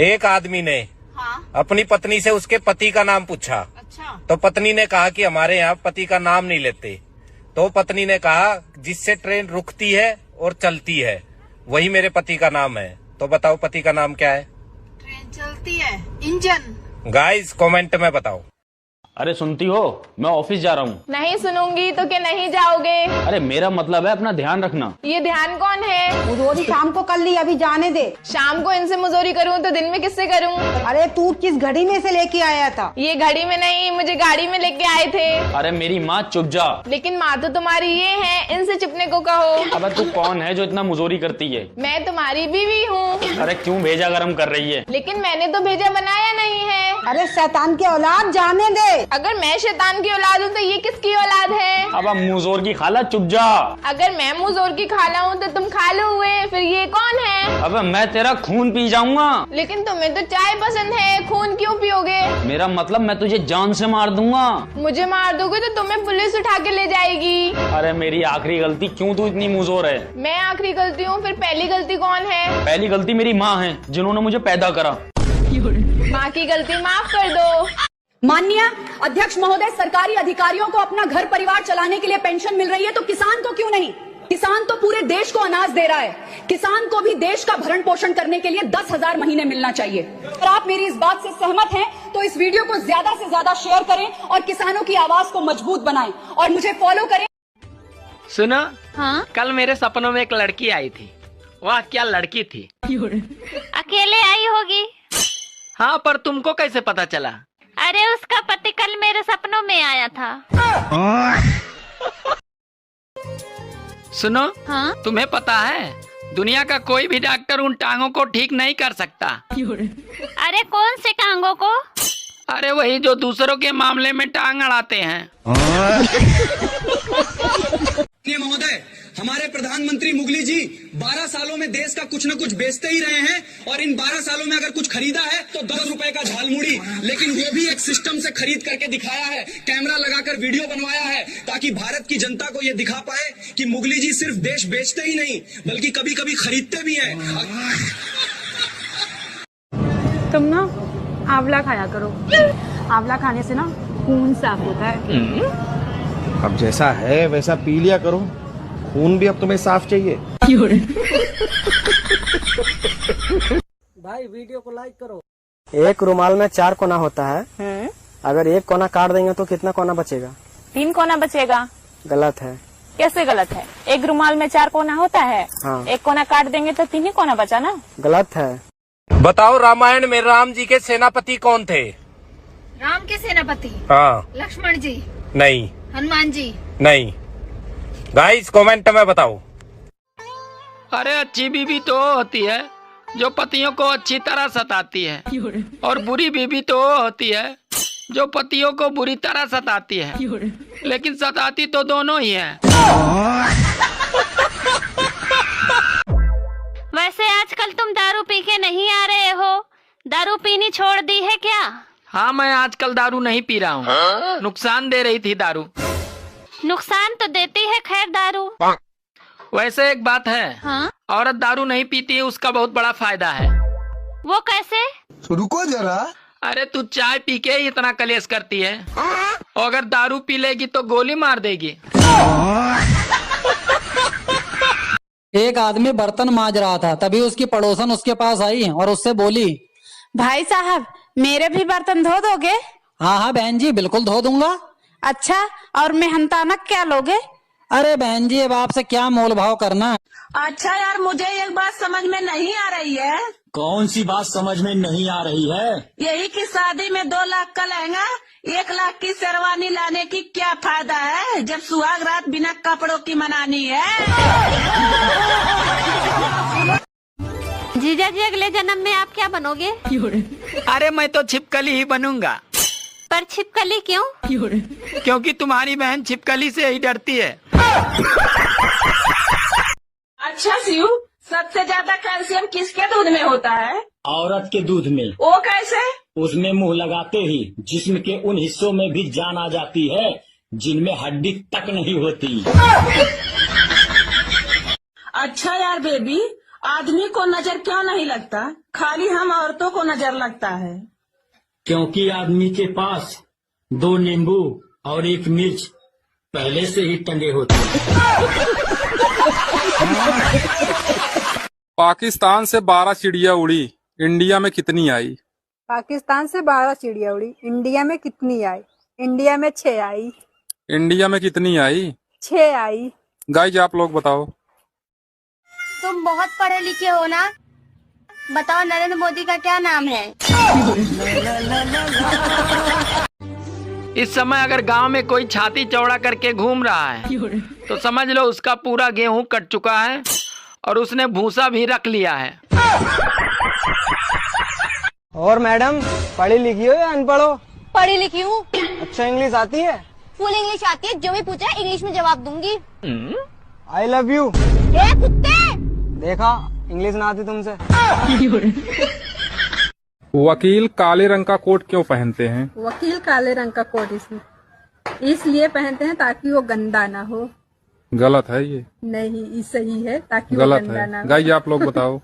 एक आदमी ने अपनी पत्नी से उसके पति का नाम पूछा। अच्छा। तो पत्नी ने कहा कि हमारे यहाँ पति का नाम नहीं लेते। तो पत्नी ने कहा जिससे ट्रेन रुकती है और चलती है वही मेरे पति का नाम है। तो बताओ पति का नाम क्या है? ट्रेन चलती है, इंजन। गाइस कमेंट में बताओ। अरे सुनती हो, मैं ऑफिस जा रहा हूँ। नहीं सुनूंगी तो क्या नहीं जाओगे? अरे मेरा मतलब है अपना ध्यान रखना। ये ध्यान कौन है? मुझोरी शाम को कर ली, अभी जाने दे। शाम को इनसे मुजोरी करूँ तो दिन में किससे करूँ? अरे तू किस घड़ी में से लेके आया था? ये घड़ी में नहीं, मुझे गाड़ी में लेके आए थे। अरे मेरी माँ चुप जा। लेकिन माँ तो तुम्हारी ये है, इनसे चुपने को कहो। अबे तू कौन है जो इतना मुजोरी करती है? मैं तुम्हारी बीवी हूँ। अरे क्यों भेजा गरम कर रही है? लेकिन मैंने तो भेजा बनाया नहीं है। अरे शैतान के औलाद, जाने दे। अगर मैं शैतान की औलाद हूँ तो ये किसकी औलाद है? अब मुजोर की खाला चुप जा। अगर मैं मुजोर की खाला हूँ तो तुम खालू हुए, फिर ये कौन है? अब मैं तेरा खून पी जाऊंगा। लेकिन तुम्हें तो चाय पसंद है, खून क्यों पियोगे? मेरा मतलब मैं तुझे जान से मार दूंगा। मुझे मार दोगे तो तुम्हें पुलिस उठा के ले जाएगी। अरे मेरी आखिरी गलती, क्यों तू इतनी मुजोर है? मैं आखिरी गलती हूँ, फिर पहली गलती कौन है? पहली गलती मेरी माँ है जिन्होंने मुझे पैदा करा। माँ की गलती माफ कर दो। माननीय अध्यक्ष महोदय, सरकारी अधिकारियों को अपना घर परिवार चलाने के लिए पेंशन मिल रही है तो किसान को क्यों नहीं? किसान तो पूरे देश को अनाज दे रहा है। किसान को भी देश का भरण पोषण करने के लिए 10,000 महीने मिलना चाहिए। अगर आप मेरी इस बात से सहमत हैं तो इस वीडियो को ज्यादा से ज्यादा शेयर करें और किसानों की आवाज को मजबूत बनाएं और मुझे फॉलो करें। सुनो, हाँ? कल मेरे सपनों में एक लड़की आई थी। वाह क्या लड़की थी। अकेले आई होगी। हाँ, पर तुमको कैसे पता चला? अरे उसका पति कल मेरे सपनों में आया था। सुनो, हाँ? तुम्हें पता है दुनिया का कोई भी डॉक्टर उन टांगों को ठीक नहीं कर सकता। अरे कौन से टांगों को? अरे वही जो दूसरों के मामले में टांग अड़ाते हैं। महोदय, हमारे प्रधानमंत्री मुगली जी 12 सालों में देश का कुछ न कुछ बेचते ही रहे हैं और इन 12 सालों में अगर कुछ खरीदा है तो 10 रुपए का झालमुड़ी, लेकिन वो भी एक सिस्टम से खरीद करके दिखाया है, कैमरा लगाकर वीडियो बनवाया है ताकि भारत की जनता को ये दिखा पाए कि मुगली जी सिर्फ देश बेचते ही नहीं बल्कि कभी कभी खरीदते भी हैं। तुम ना आंवला खाया करो, आंवला खाने से ना खून साफ होता है। अब जैसा है वैसा पी लिया करो, खून भी अब तुम्हें साफ चाहिए। भाई वीडियो को लाइक करो। एक रुमाल में 4 कोना होता है। अगर एक कोना काट देंगे तो कितना कोना बचेगा? 3 कोना बचेगा। गलत है। कैसे गलत है? एक रुमाल में 4 कोना होता है। हाँ। एक कोना काट देंगे तो 3 ही कोना बचा ना। गलत है। बताओ रामायण में राम जी के सेनापति कौन थे? राम के सेनापति? हाँ। लक्ष्मण जी? नहीं। हनुमान जी? नहीं। गाइस कमेंट में बताओ। अरे अच्छी बीवी तो होती है जो पतियों को अच्छी तरह सताती है, और बुरी बीवी तो होती है जो पतियों को बुरी तरह सताती है, लेकिन सताती तो दोनों ही है। वैसे आजकल तुम दारू पी के नहीं आ रहे हो, दारू पीनी छोड़ दी है क्या? हाँ, मैं आजकल दारू नहीं पी रहा हूँ। नुकसान दे रही थी दारू। नुकसान तो देती है खैर दारू। वैसे एक बात है, हाँ? औरत दारू नहीं पीती है उसका बहुत बड़ा फायदा है। वो कैसे? रुको जरा। अरे तू चाय पी के ही इतना कलेश करती है, और अगर दारू पी लेगी तो गोली मार देगी। एक आदमी बर्तन मांज रहा था, तभी उसकी पड़ोसन उसके पास आई और उससे बोली, भाई साहब मेरे भी बर्तन धो दोगे? हाँ हाँ बहन जी बिल्कुल धो दूंगा। अच्छा, और मेहनताना क्या लोगे? अरे बहन जी अब आपसे क्या मोल भाव करना। अच्छा यार, मुझे एक बात समझ में नहीं आ रही है। कौन सी बात समझ में नहीं आ रही है? यही कि शादी में 2 लाख का लहंगा 1 लाख की शेरवानी लाने की क्या फायदा है जब सुहाग रात बिना कपड़ों की मनानी है। जीजा जी अगले जन्म में आप क्या बनोगे? अरे मैं तो छिपकली ही बनूंगा। पर छिपकली क्यों? क्योंकि तुम्हारी बहन छिपकली से ही डरती है। अच्छा शिव, सबसे ज्यादा कैल्शियम किसके दूध में होता है? औरत के दूध में। वो कैसे? उसमें मुंह लगाते ही जिस्म के उन हिस्सों में भी जान आ जाती है जिनमें हड्डी तक नहीं होती। अच्छा यार बेबी, आदमी को नजर क्यों नहीं लगता, खाली हम औरतों को नजर लगता है? क्योंकि आदमी के पास 2 नींबू और 1 मिर्च पहले से ही टंगे होते हैं। पाकिस्तान से 12 चिड़िया उड़ी, इंडिया में कितनी आई? पाकिस्तान से 12 चिड़िया उड़ी, इंडिया में कितनी आई? इंडिया में 6 आई। इंडिया में कितनी आई? 6 आई। गाइज आप लोग बताओ। तुम बहुत पढ़े लिखे हो ना, बताओ नरेंद्र मोदी का क्या नाम है? इस समय अगर गांव में कोई छाती चौड़ा करके घूम रहा है तो समझ लो उसका पूरा गेहूं कट चुका है और उसने भूसा भी रख लिया है। और मैडम पढ़ी लिखी हो या अनपढ़ हो? पढ़ी लिखी हूँ। अच्छा इंग्लिश आती है? फुल इंग्लिश आती है, जो भी पूछा इंग्लिश में जवाब दूंगी। I love you. ए कुत्ते! देखा इंग्लिश ना आती तुमसे। वकील काले रंग का कोट क्यों पहनते हैं? वकील काले रंग का कोट इसलिए पहनते हैं ताकि वो गंदा ना हो। गलत है ये? नहीं, सही है, ताकि वो गलत गंदा ना है। हो। गाइज आप लोग बताओ।